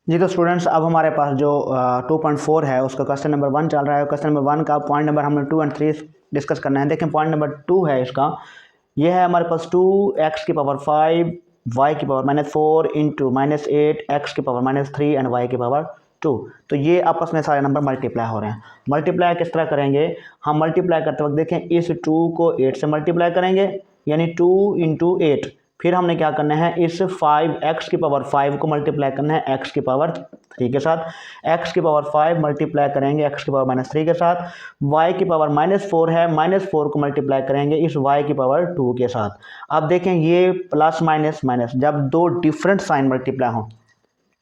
जी तो स्टूडेंट्स, अब हमारे पास जो 2.4 है उसका क्वेश्चन नंबर 1 चल रहा है। क्वेश्चन नंबर 1 का पॉइंट नंबर हमने 2 और 3 डिस्कस करना है। देखें, पॉइंट नंबर 2 है इसका, ये है हमारे पास 2x की पावर 5 y की पावर -4 इंटू -8 x की पावर -3 एंड y की पावर 2। तो ये आपस में सारे नंबर मल्टीप्लाई हो रहे हैं। मल्टीप्लाई किस तरह करेंगे? हम मल्टीप्लाई करते वक्त देखें, इस 2 को 8 से मल्टीप्लाई करेंगे यानी 2 इंटू 8। फिर हमने क्या करना है, इस 5x की पावर 5 को मल्टीप्लाई करना है x की पावर 3 के साथ। x की पावर 5 मल्टीप्लाई करेंगे x की पावर -3 के साथ। y की पावर -4 है, -4 को मल्टीप्लाई करेंगे इस y की पावर 2 के साथ। अब देखें, ये प्लस माइनस माइनस, जब दो डिफरेंट साइन मल्टीप्लाई हों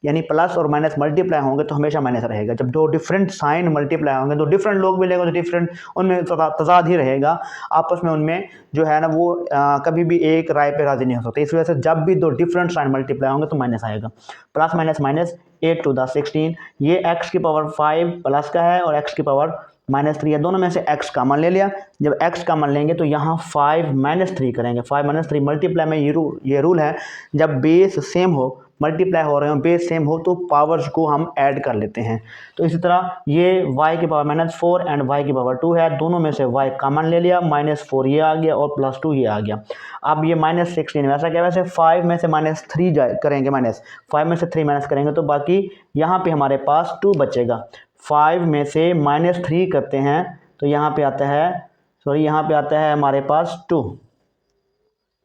यानी प्लस और माइनस मल्टीप्लाई होंगे तो हमेशा माइनस रहेगा। जब दो डिफरेंट साइन मल्टीप्लाई होंगे तो डिफरेंट लोग मिलेंगे तो डिफरेंट उनमें तजाद ही रहेगा आपस में। उनमें जो है ना वो कभी भी एक राय पे राजी नहीं हो सकते। इस वजह से जब भी दो डिफरेंट साइन मल्टीप्लाई होंगे तो माइनस आएगा। Plus minus minus 8 to the 16, ये x की पावर 5 प्लस का है और x की पावर -3 है। दोनों में से x कॉमन ले लिया। जब x कॉमन लेंगे तो यहाँ 5 -3 करेंगे। 5 -3 मल्टीप्लाई में ये रूल है, जब बेस सेम हो, मल्टीप्लाई हो रहे हो, बेस सेम हो, तो पावर्स को हम ऐड कर लेते हैं। तो इसी तरह ये y की पावर -4 एंड y की पावर 2 है, दोनों में से y कॉमन ले लिया, -4 ये आ गया और +2 ये आ गया। अब ये -16 वैसा क्या, वैसे 5 में से -3 करेंगे, -5 में से 3 माइनस करेंगे तो बाकी यहाँ पे हमारे पास 2 बचेगा। 5 में से -3 करते हैं तो यहाँ पे आता है, यहाँ पे आता है हमारे पास 2।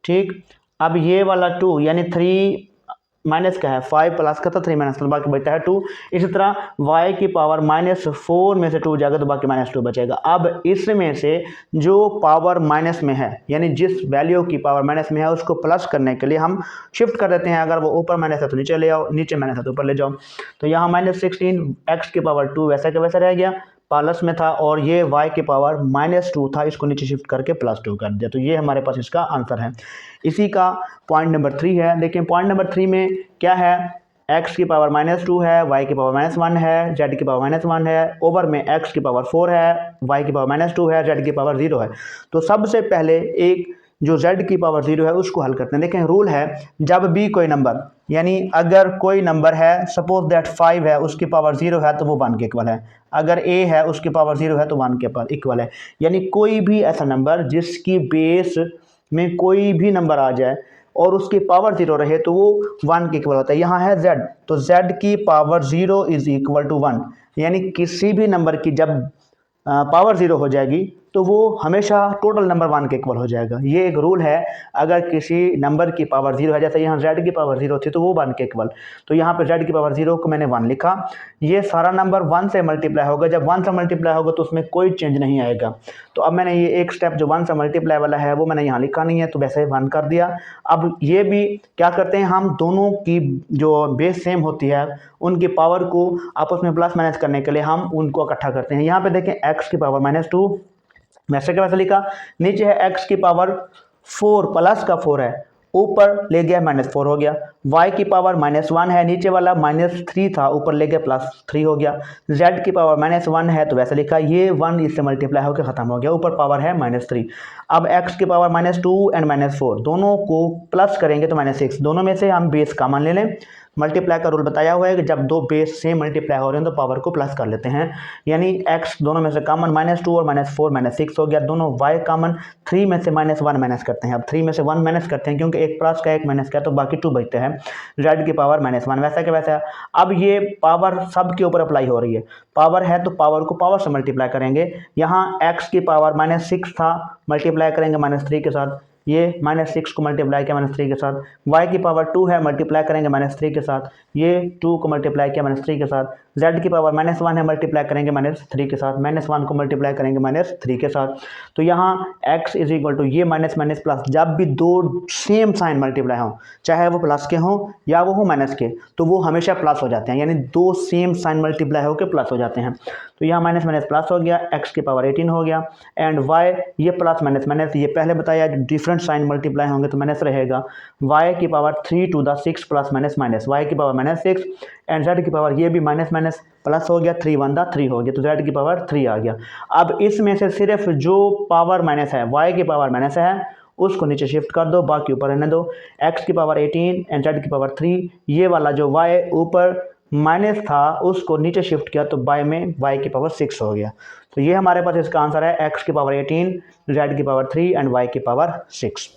ठीक, अब ये वाला 2 यानी 3 माइनस का है, 5 प्लस का था, 3 माइनस का, तो बाकी बचता है 2। इसी तरह y की पावर -4 में से 2 जाएगा तो बाकी -2 बचेगा। अब इसमें से जो पावर माइनस में है यानी जिस वैल्यू की पावर माइनस में है उसको प्लस करने के लिए हम शिफ्ट कर देते हैं। अगर वो ऊपर माइनस है तो नीचे ले आओ, नीचे माइनस है तो ऊपर ले जाओ। तो यहाँ -16 x की पावर 2 वैसा का वैसा रह गया, प्लस में था, और ये y की पावर -2 था, इसको नीचे शिफ्ट करके +2 कर दिया। तो ये हमारे पास इसका आंसर है। इसी का पॉइंट नंबर 3 है। देखिए, पॉइंट नंबर 3 में क्या है, x की पावर -2 है, y की पावर -1 है, z की पावर -1 है, ओवर में x की पावर 4 है, y की पावर -2 है, z की पावर 0 है। तो सबसे पहले एक जो z की पावर 0 है उसको हल करते हैं। देखें, रूल है, जब भी कोई नंबर, यानी अगर कोई नंबर है, सपोज दैट 5 है, उसकी पावर 0 है तो वो 1 के इक्वल है। अगर a है उसकी पावर 0 है तो 1 के इक्वल है। यानी कोई भी ऐसा नंबर जिसकी बेस में कोई भी नंबर आ जाए और उसकी पावर 0 रहे तो वो 1 के इक्वल होता है। यहाँ है z, तो z की पावर 0 इज इक्वल टू 1, यानी किसी भी नंबर की जब पावर 0 हो जाएगी तो वो हमेशा टोटल नंबर 1 के इक्वल हो जाएगा। ये एक रूल है। अगर किसी नंबर की पावर 0 है, जैसे यहाँ z की पावर 0 थी तो वो 1 के इक्वल, तो यहाँ पे z की पावर 0 को मैंने 1 लिखा। ये सारा नंबर 1 से मल्टीप्लाई होगा, जब 1 से मल्टीप्लाई होगा तो उसमें कोई चेंज नहीं आएगा। तो अब मैंने ये एक स्टेप जो 1 से मल्टीप्लाई वाला है वो मैंने यहाँ लिखा नहीं है, तो वैसे 1 कर दिया। अब ये भी क्या करते हैं, हम दोनों की जो बेस सेम होती है उनकी पावर को आपस में प्लस माइनस करने के लिए हम उनको इकट्ठा करते हैं। यहाँ पे देखें, x की पावर -2 वैसे क्या वैसे लिखा, नीचे है x की पावर 4 प्लस का 4 है, ऊपर ले गया -4 हो गया। y की पावर -1 है, नीचे वाला -3 था, ऊपर ले गया +3 हो गया। z की पावर -1 है तो वैसे लिखा, ये 1 इससे मल्टीप्लाई होकर खत्म हो गया, ऊपर पावर है -3। अब x की पावर -2 एंड -4 दोनों को प्लस करेंगे तो -6, दोनों में से हम बेस कॉमन ले लें। मल्टीप्लाई का रूल बताया हुआ है कि जब दो बेस सेम मल्टीप्लाई हो रहे हैं तो पावर को प्लस कर लेते हैं। यानी x दोनों में से कॉमन -2 और -4 -6 हो गया, दोनों y कॉमन, 3 में से -1 माइनस करते हैं। अब 3 में से 1 माइनस करते हैं क्योंकि एक प्लस का एक माइनस का, तो बाकी 2 बचते हैं। z की पावर -1 वैसा के वैसा। अब ये पावर सब के ऊपर अप्लाई हो रही है, पावर है तो पावर को पावर से मल्टीप्लाई करेंगे। यहाँ x की पावर -6 था, मल्टीप्लाई करेंगे -3 के साथ, ये -6 को मल्टीप्लाई किया -3 के साथ। y की पावर 2 है, मल्टीप्लाई करेंगे -3 के साथ, ये 2 को मल्टीप्लाई किया -3 के साथ। z की पावर -1 है, मल्टीप्लाई करेंगे -3 के साथ, -1 को मल्टीप्लाई करेंगे -3 के साथ। तो यहाँ x इज इक्वल टू ये माइनस माइनस प्लस, जब भी दो सेम साइन मल्टीप्लाई हों, चाहे वो प्लस के हों या वो हो माइनस के, तो वो हमेशा प्लस हो जाते हैं, यानी दो सेम साइन मल्टीप्लाई होकर प्लस हो जाते हैं। तो यहाँ माइनस माइनस प्लस हो गया, x की पावर 18 हो गया, एंड y ये प्लस माइनस माइनस, ये पहले बताया डिफरेंट साइन मल्टीप्लाई होंगे तो माइनस रहेगा। y की power 3 to the 6 plus minus minus, y की पावर -6 एंड z की पावर ये भी माइनस माइनस प्लस हो गया, 3 1 3 हो गया, तो z की पावर 3 आ गया। अब इसमें से सिर्फ जो पावर माइनस है, y की पावर माइनस है, उसको नीचे शिफ्ट कर दो, बाकी ऊपर रहने दो। x की पावर 18 एंड z की पावर 3, ये वाला जो y ऊपर माइनस था उसको नीचे शिफ्ट किया तो बाय में y की पावर 6 हो गया। तो ये हमारे पास इसका आंसर है x की पावर 18, z की पावर 3 एंड y की पावर 6।